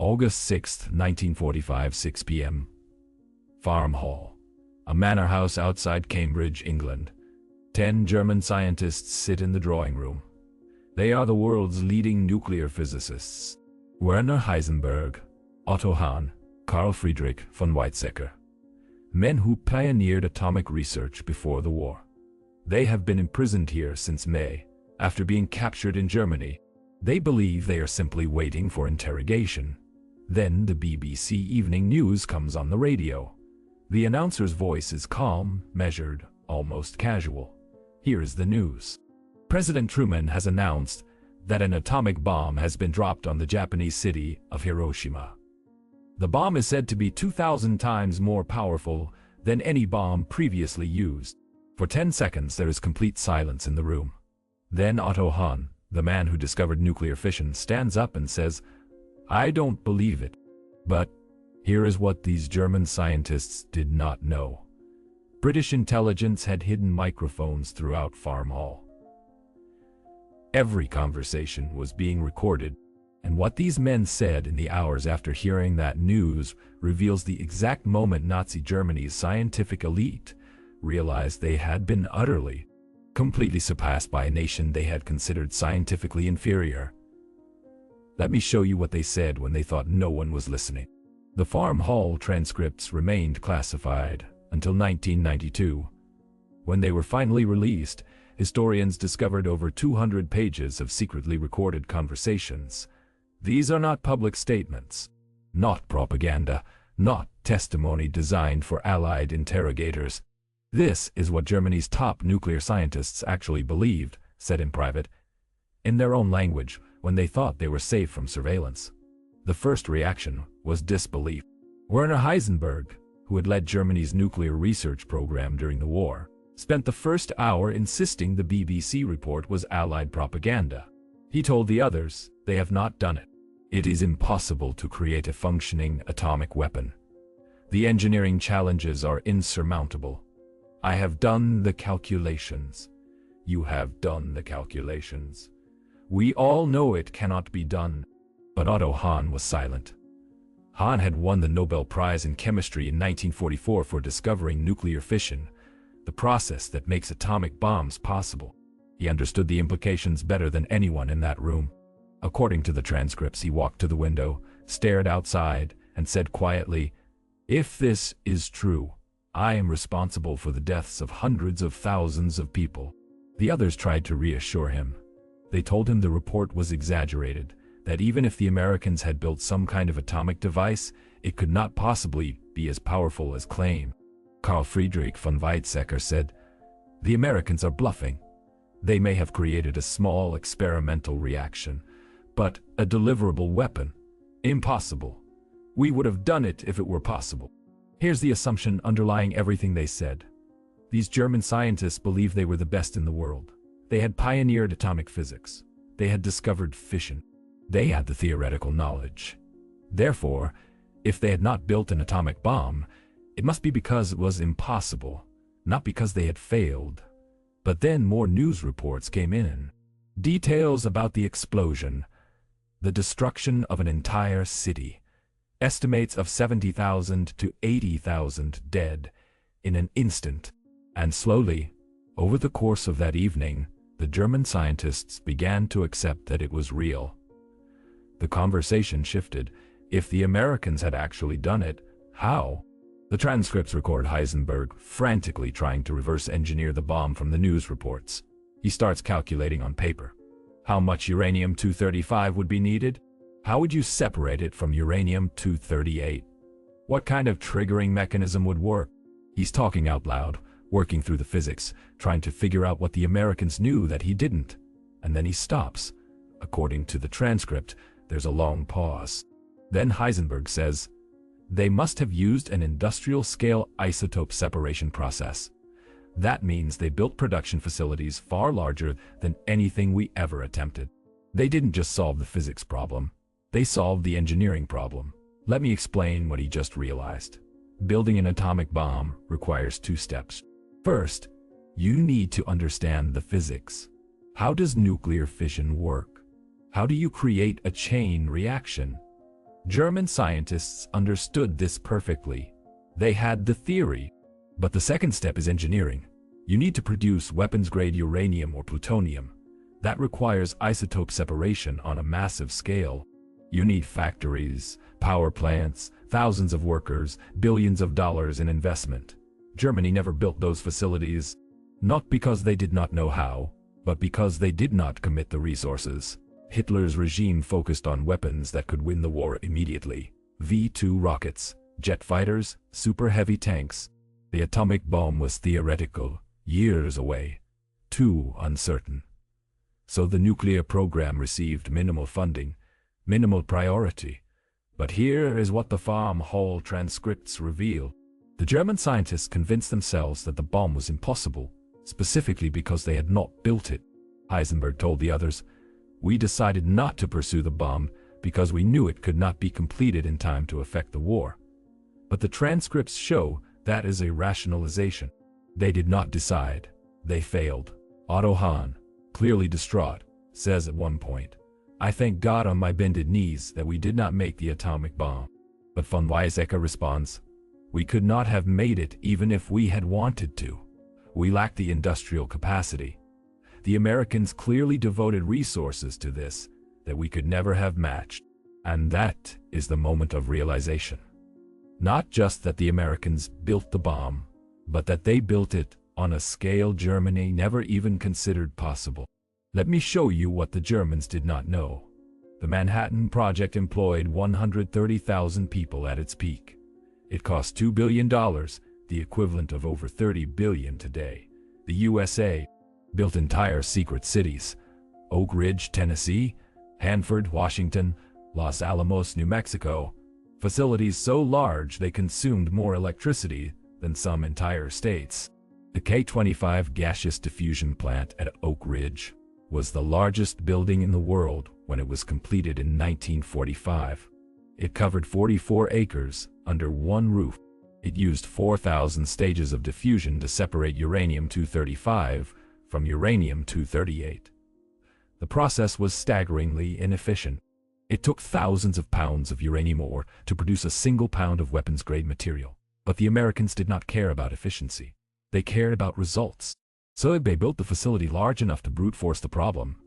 August 6, 1945, 6 p.m. Farm Hall, a manor house outside Cambridge, England. 10 German scientists sit in the drawing room. They are the world's leading nuclear physicists: Werner Heisenberg, Otto Hahn, Carl Friedrich von Weizsäcker. Men who pioneered atomic research before the war. They have been imprisoned here since May, after being captured in Germany. They believe they are simply waiting for interrogation. Then the BBC Evening News comes on the radio. The announcer's voice is calm, measured, almost casual. Here is the news. President Truman has announced that an atomic bomb has been dropped on the Japanese city of Hiroshima. The bomb is said to be 2,000 times more powerful than any bomb previously used. For 10 seconds there is complete silence in the room. Then Otto Hahn, the man who discovered nuclear fission, stands up and says, "I don't believe it." But here is what these German scientists did not know. British intelligence had hidden microphones throughout Farm Hall. Every conversation was being recorded, and what these men said in the hours after hearing that news reveals the exact moment Nazi Germany's scientific elite realized they had been utterly, completely surpassed by a nation they had considered scientifically inferior. Let me show you what they said when they thought no one was listening. The Farm Hall transcripts remained classified until 1992. When they were finally released, historians discovered over 200 pages of secretly recorded conversations. These are not public statements, not propaganda, not testimony designed for Allied interrogators. This is what Germany's top nuclear scientists actually believed, said in private, in their own language, when they thought they were safe from surveillance. The first reaction was disbelief. Werner Heisenberg, who had led Germany's nuclear research program during the war, spent the first hour insisting the BBC report was Allied propaganda. He told the others, "They have not done it. It is impossible to create a functioning atomic weapon. The engineering challenges are insurmountable. I have done the calculations. You have done the calculations. We all know it cannot be done." But Otto Hahn was silent. Hahn had won the Nobel Prize in Chemistry in 1944 for discovering nuclear fission, the process that makes atomic bombs possible. He understood the implications better than anyone in that room. According to the transcripts, he walked to the window, stared outside, and said quietly, "If this is true, I am responsible for the deaths of hundreds of thousands of people." The others tried to reassure him. They told him the report was exaggerated, that even if the Americans had built some kind of atomic device, it could not possibly be as powerful as claimed. Carl Friedrich von Weizsäcker said, "The Americans are bluffing. They may have created a small experimental reaction, but a deliverable weapon? Impossible. We would have done it if it were possible." Here's the assumption underlying everything they said. These German scientists believed they were the best in the world. They had pioneered atomic physics. They had discovered fission. They had the theoretical knowledge. Therefore, if they had not built an atomic bomb, it must be because it was impossible, not because they had failed. But then more news reports came in. Details about the explosion, the destruction of an entire city, estimates of 70,000 to 80,000 dead in an instant. And slowly, over the course of that evening, the German scientists began to accept that it was real. The conversation shifted. If the Americans had actually done it, how? The transcripts record Heisenberg frantically trying to reverse engineer the bomb from the news reports. He starts calculating on paper. How much uranium-235 would be needed? How would you separate it from uranium-238? What kind of triggering mechanism would work? He's talking out loud, working through the physics, trying to figure out what the Americans knew that he didn't. And then he stops. According to the transcript, there's a long pause. Then Heisenberg says, "They must have used an industrial-scale isotope separation process. That means they built production facilities far larger than anything we ever attempted. They didn't just solve the physics problem. They solved the engineering problem." Let me explain what he just realized. Building an atomic bomb requires 2 steps. First, you need to understand the physics. How does nuclear fission work? How do you create a chain reaction? German scientists understood this perfectly. They had the theory. But the second step is engineering. You need to produce weapons-grade uranium or plutonium. That requires isotope separation on a massive scale. You need factories, power plants, thousands of workers, billions of dollars in investment. Germany never built those facilities, not because they did not know how, but because they did not commit the resources. Hitler's regime focused on weapons that could win the war immediately. V-2 rockets, jet fighters, super heavy tanks. The atomic bomb was theoretical, years away, too uncertain. So the nuclear program received minimal funding, minimal priority. But here is what the Farm Hall transcripts reveal. The German scientists convinced themselves that the bomb was impossible, specifically because they had not built it. Heisenberg told the others, "We decided not to pursue the bomb because we knew it could not be completed in time to affect the war." But the transcripts show that is a rationalization. They did not decide. They failed. Otto Hahn, clearly distraught, says at one point, "I thank God on my bended knees that we did not make the atomic bomb." But von Weizsäcker responds, "We could not have made it even if we had wanted to. We lacked the industrial capacity. The Americans clearly devoted resources to this that we could never have matched." And that is the moment of realization. Not just that the Americans built the bomb, but that they built it on a scale Germany never even considered possible. Let me show you what the Germans did not know. The Manhattan Project employed 130,000 people at its peak. It cost $2 billion, the equivalent of over $30 billion today. The USA built entire secret cities: Oak Ridge, Tennessee; Hanford, Washington; Los Alamos, New Mexico. Facilities so large they consumed more electricity than some entire states. The K-25 gaseous diffusion plant at Oak Ridge was the largest building in the world when it was completed in 1945. It covered 44 acres under one roof. It used 4,000 stages of diffusion to separate uranium-235 from uranium-238. The process was staggeringly inefficient. It took thousands of pounds of uranium ore to produce a single pound of weapons-grade material. But the Americans did not care about efficiency. They cared about results. So they built the facility large enough to brute force the problem.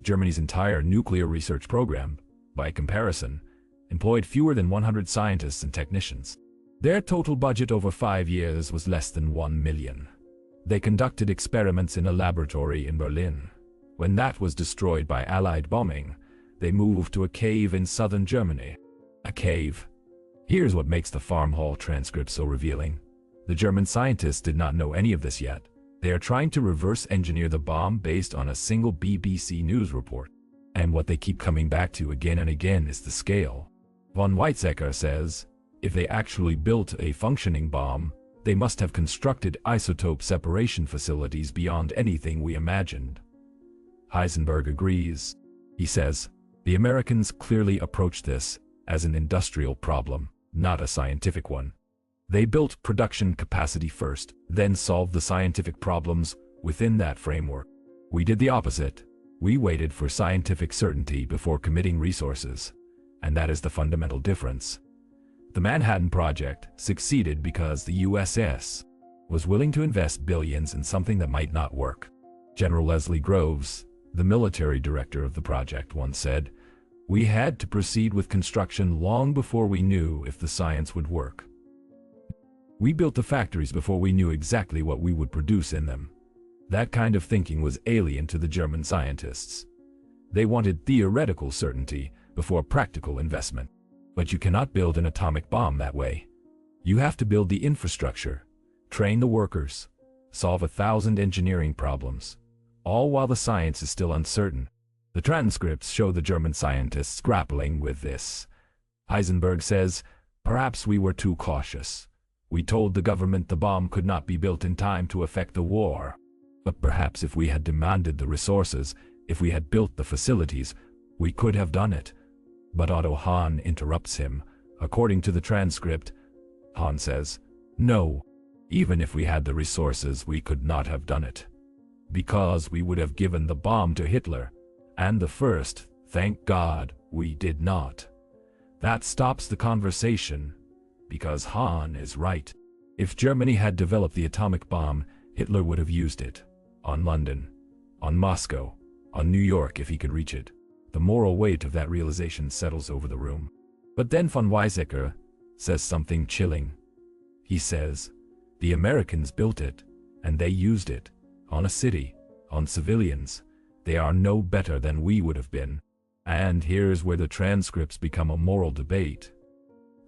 Germany's entire nuclear research program, by comparison, employed fewer than 100 scientists and technicians. Their total budget over 5 years was less than $1 million. They conducted experiments in a laboratory in Berlin. When that was destroyed by Allied bombing, they moved to a cave in southern Germany. A cave. Here's what makes the Farm Hall transcript so revealing. The German scientists did not know any of this yet. They are trying to reverse engineer the bomb based on a single BBC News report. And what they keep coming back to again and again is the scale. Von Weizsäcker says, if they actually built a functioning bomb, they must have constructed isotope separation facilities beyond anything we imagined. Heisenberg agrees. He says, the Americans clearly approached this as an industrial problem, not a scientific one. They built production capacity first, then solved the scientific problems within that framework. We did the opposite. We waited for scientific certainty before committing resources. And that is the fundamental difference. The Manhattan Project succeeded because the USS was willing to invest billions in something that might not work. General Leslie Groves, the military director of the project, once said, "We had to proceed with construction long before we knew if the science would work. We built the factories before we knew exactly what we would produce in them." That kind of thinking was alien to the German scientists. They wanted theoretical certainty before practical investment. But you cannot build an atomic bomb that way. You have to build the infrastructure, train the workers, solve 1,000 engineering problems, all while the science is still uncertain. The transcripts show the German scientists grappling with this. Heisenberg says, "Perhaps we were too cautious. We told the government the bomb could not be built in time to affect the war. But perhaps if we had demanded the resources, if we had built the facilities, we could have done it." But Otto Hahn interrupts him. According to the transcript, Hahn says, "No, even if we had the resources, we could not have done it. Because we would have given the bomb to Hitler. And the first, thank God, we did not." That stops the conversation, because Hahn is right. If Germany had developed the atomic bomb, Hitler would have used it. On London, on Moscow, on New York if he could reach it. The moral weight of that realization settles over the room. But then von Weizsäcker says something chilling. He says, the Americans built it, and they used it, on a city, on civilians. They are no better than we would have been. And here's where the transcripts become a moral debate.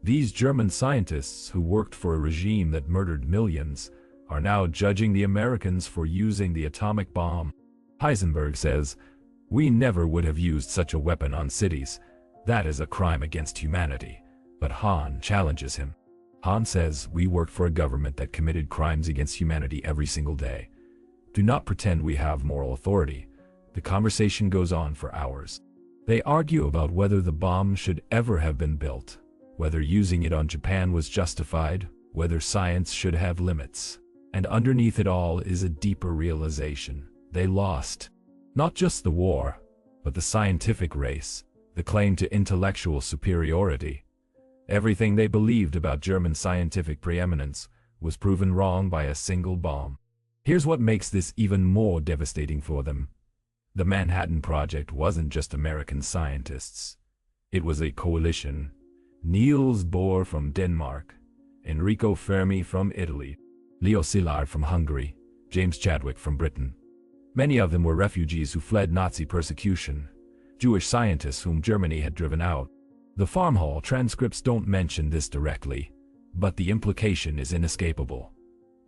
These German scientists who worked for a regime that murdered millions are now judging the Americans for using the atomic bomb. Heisenberg says, we never would have used such a weapon on cities. That is a crime against humanity. But Hahn challenges him. Hahn says, we worked for a government that committed crimes against humanity every single day. Do not pretend we have moral authority. The conversation goes on for hours. They argue about whether the bomb should ever have been built, whether using it on Japan was justified, whether science should have limits. And underneath it all is a deeper realization. They lost. Not just the war, but the scientific race, the claim to intellectual superiority. Everything they believed about German scientific preeminence was proven wrong by a single bomb. Here's what makes this even more devastating for them. The Manhattan Project wasn't just American scientists. It was a coalition. Niels Bohr from Denmark, Enrico Fermi from Italy, Leo Szilard from Hungary, James Chadwick from Britain. Many of them were refugees who fled Nazi persecution, Jewish scientists whom Germany had driven out. The Farm Hall transcripts don't mention this directly, but the implication is inescapable.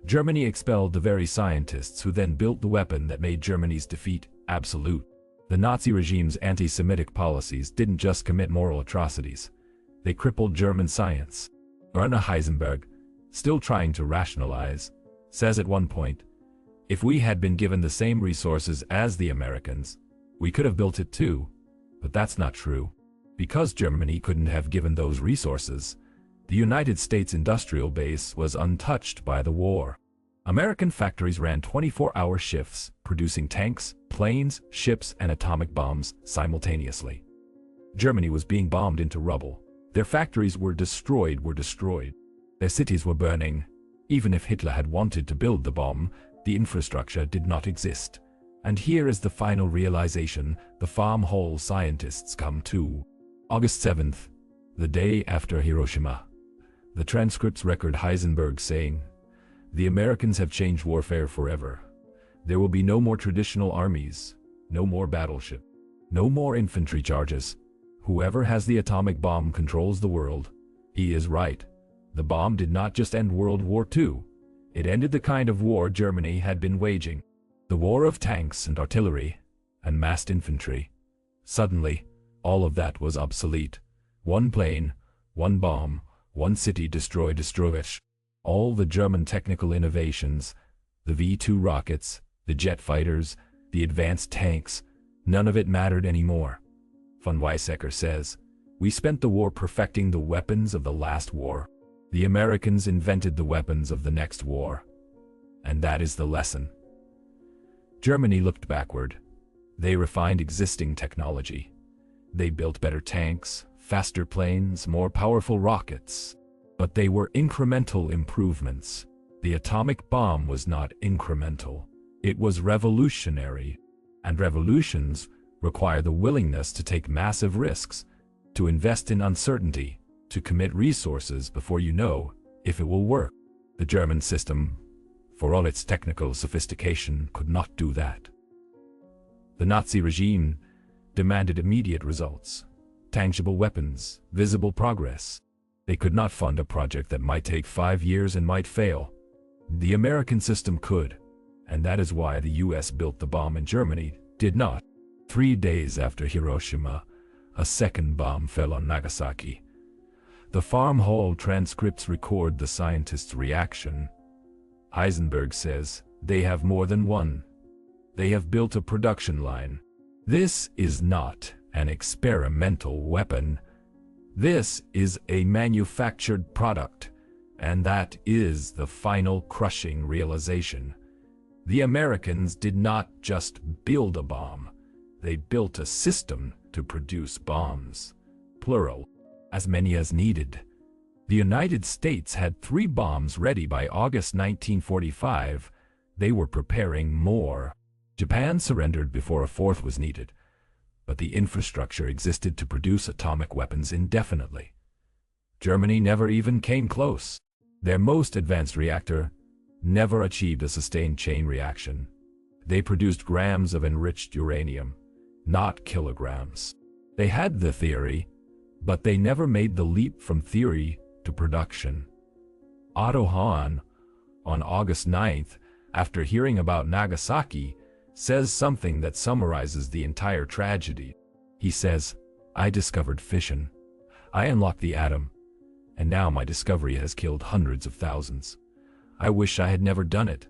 Germany expelled the very scientists who then built the weapon that made Germany's defeat absolute. The Nazi regime's anti-Semitic policies didn't just commit moral atrocities, they crippled German science. Werner Heisenberg, still trying to rationalize, says at one point, if we had been given the same resources as the Americans, we could have built it too. But that's not true. Because Germany couldn't have given those resources, the United States industrial base was untouched by the war. American factories ran 24-hour shifts, producing tanks, planes, ships, and atomic bombs simultaneously. Germany was being bombed into rubble. Their factories were destroyed. Their cities were burning. Even if Hitler had wanted to build the bomb, the infrastructure did not exist. And here is the final realization the Farm Hall scientists come to. August 7th, the day after Hiroshima. The transcripts record Heisenberg saying, the Americans have changed warfare forever. There will be no more traditional armies, no more battleship, no more infantry charges. Whoever has the atomic bomb controls the world. He is right. The bomb did not just end World War II. It ended the kind of war Germany had been waging. The war of tanks and artillery and massed infantry. Suddenly, all of that was obsolete. One plane, one bomb, one city destroyed. All the German technical innovations, the V-2 rockets, the jet fighters, the advanced tanks, none of it mattered anymore. Von Weizsäcker says, we spent the war perfecting the weapons of the last war. The Americans invented the weapons of the next war. And that is the lesson. Germany looked backward. They refined existing technology. They built better tanks, faster planes, more powerful rockets. But they were incremental improvements. The atomic bomb was not incremental. It was revolutionary. And revolutions require the willingness to take massive risks, to invest in uncertainty, to commit resources before you know if it will work. The German system, for all its technical sophistication, could not do that. The Nazi regime demanded immediate results, tangible weapons, visible progress. They could not fund a project that might take 5 years and might fail. The American system could, and that is why the US built the bomb and Germany did not. 3 days after Hiroshima, a second bomb fell on Nagasaki. The Farm Hall transcripts record the scientists' reaction. Heisenberg says, they have more than one. They have built a production line. This is not an experimental weapon. This is a manufactured product, and that is the final crushing realization. The Americans did not just build a bomb, they built a system to produce bombs, plural. as many as needed. The United States had 3 bombs ready by August 1945. They were preparing more. Japan surrendered before a 4th was needed, but the infrastructure existed to produce atomic weapons indefinitely. Germany never even came close. Their most advanced reactor never achieved a sustained chain reaction. They produced grams of enriched uranium, not kilograms. They had the theory, but they never made the leap from theory to production. Otto Hahn, on August 9th, after hearing about Nagasaki, says something that summarizes the entire tragedy. He says, "I discovered fission. I unlocked the atom, and now my discovery has killed hundreds of thousands. I wish I had never done it.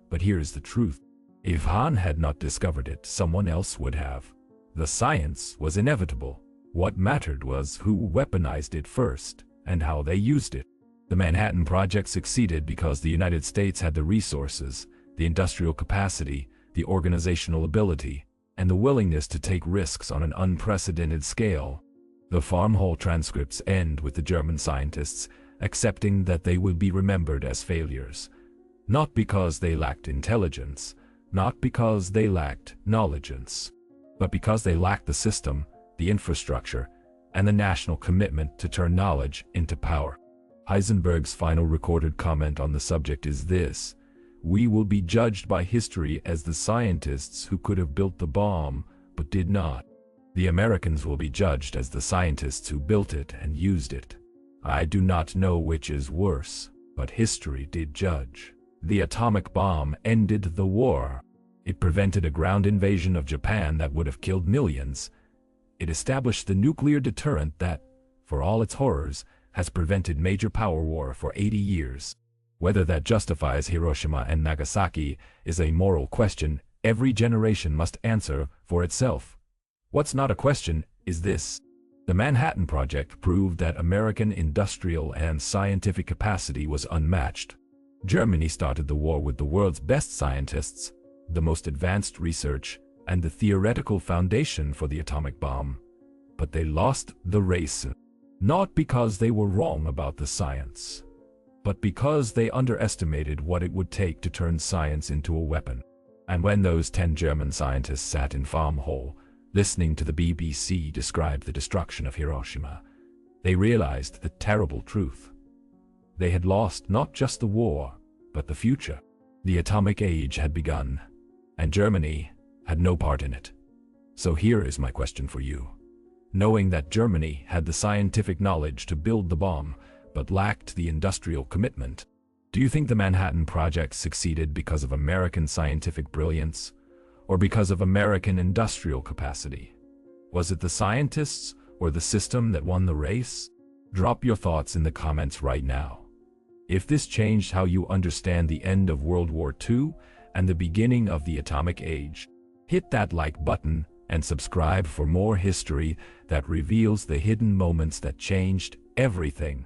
But here is the truth. If Hahn had not discovered it, someone else would have. The science was inevitable. What mattered was who weaponized it first, and how they used it." The Manhattan Project succeeded because the United States had the resources, the industrial capacity, the organizational ability, and the willingness to take risks on an unprecedented scale. The Farmhall transcripts end with the German scientists accepting that they will be remembered as failures, not because they lacked intelligence, not because they lacked knowledge, but because they lacked the system, the infrastructure, and the national commitment to turn knowledge into power. Heisenberg's final recorded comment on the subject is this: "We will be judged by history as the scientists who could have built the bomb, but did not. The Americans will be judged as the scientists who built it and used it. I do not know which is worse, but history did judge." The atomic bomb ended the war. It prevented a ground invasion of Japan that would have killed millions. It established the nuclear deterrent that, for all its horrors, has prevented major power war for 80 years. Whether that justifies Hiroshima and Nagasaki is a moral question every generation must answer for itself. What's not a question is this: the Manhattan Project proved that American industrial and scientific capacity was unmatched. Germany started the war with the world's best scientists, the most advanced research, and the theoretical foundation for the atomic bomb. But they lost the race, not because they were wrong about the science, but because they underestimated what it would take to turn science into a weapon. And when those 10 German scientists sat in Farmhall, listening to the BBC describe the destruction of Hiroshima, they realized the terrible truth. They had lost not just the war, but the future. The atomic age had begun, and Germany had no part in it. So here is my question for you. Knowing that Germany had the scientific knowledge to build the bomb, but lacked the industrial commitment, do you think the Manhattan Project succeeded because of American scientific brilliance, or because of American industrial capacity? Was it the scientists or the system that won the race? Drop your thoughts in the comments right now. If this changed how you understand the end of World War II and the beginning of the atomic age, hit that like button and subscribe for more history that reveals the hidden moments that changed everything.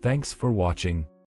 Thanks for watching.